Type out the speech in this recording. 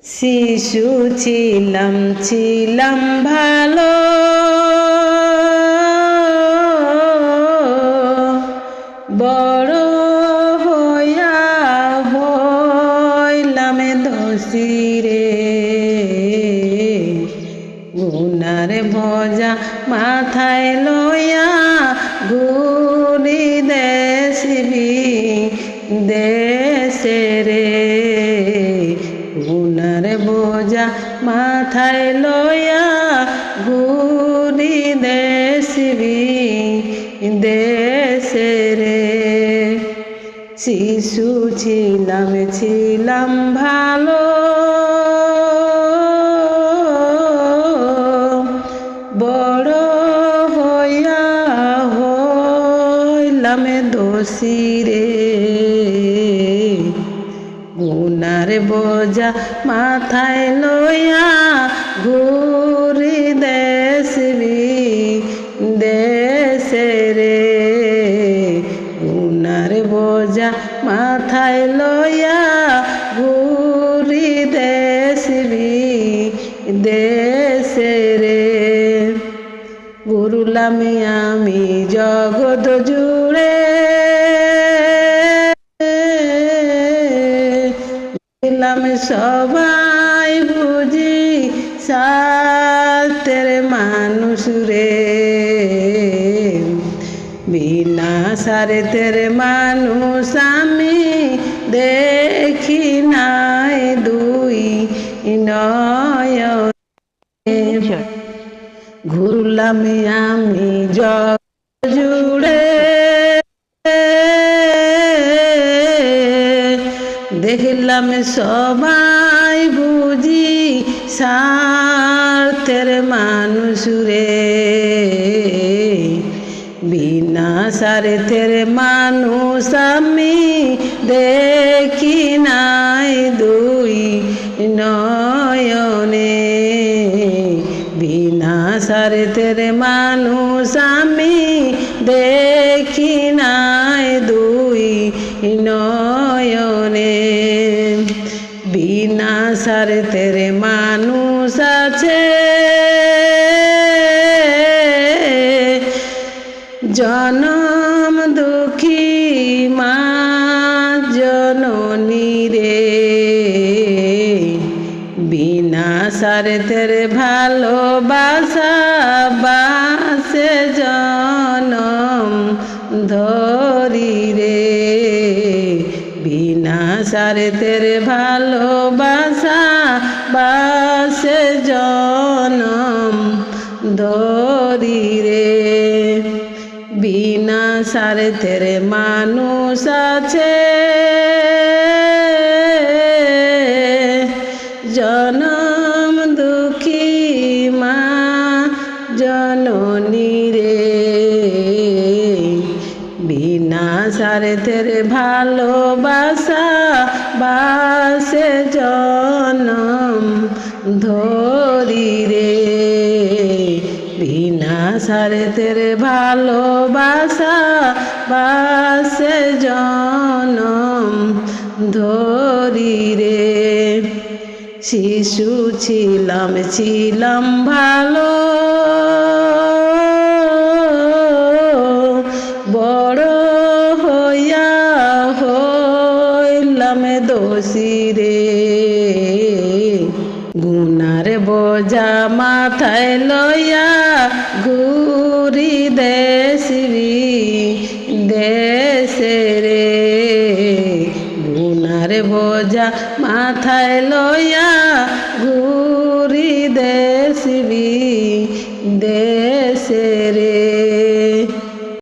শিশু ছিলাম ছিলাম ভালো, বড় হইয়া হইলাম দোষী রে। গুনার বোঝা মাথায় লইয়া ঘুরি দেশে রে। গুনার বোঝা মাথায় লইয়া ঘুরি দেশে রে। শিশু ছিলাম ভালো, বড় হইয়া হইলাম দোষী রে। গুনার বোঝা মাথায় লইয়া ঘুরি দেশে রে। গুনার বোঝা মাথায় লইয়া ঘুরি দেশে রে। ঘুরলাম আমি জগৎ জুড়ে, দিলাম সবাই বুঝি সাতের মানুষ রে। বিনা সারেতের মানুষ আমি দেখি নাই দুই নয়নে। ঘুরলাম আমি জগৎ জুড়ে, দেখলাম সবাই বুঝি স্বার্থের মানুষ রে। বিনা স্বার্থের মানুষ আমি দেখি নাই দুই নয়নে। বিনা স্বার্থের মানুষ আমি দেখি নাই দুই নয়নে। বিনা স্বার্থের মানুষ আছে জনম দুঃখী মা জননী রে। বিনা স্বার্থের ভালোবাসা বাসে জনম ধরি রে। বিনা স্বার্থের ভালোবাসা বাসে জনম ধরি রে। বিনা স্বার্থের মানুষ আছে জনম দুঃখী মা জননী রে। বিনা স্বার্থের ভালোবাসা বাসে জনম ধরি রে। বিনা স্বার্থের ভালোবাসা বাসে জনম ধরি রে। শিশু ছিলাম ভালো, বড় হইয়া হইলাম দোষী রে। গুনার বোঝা মাথায় লইয়া ঘুরি দেশে রে। গুনার বোঝা মাথায় লইয়া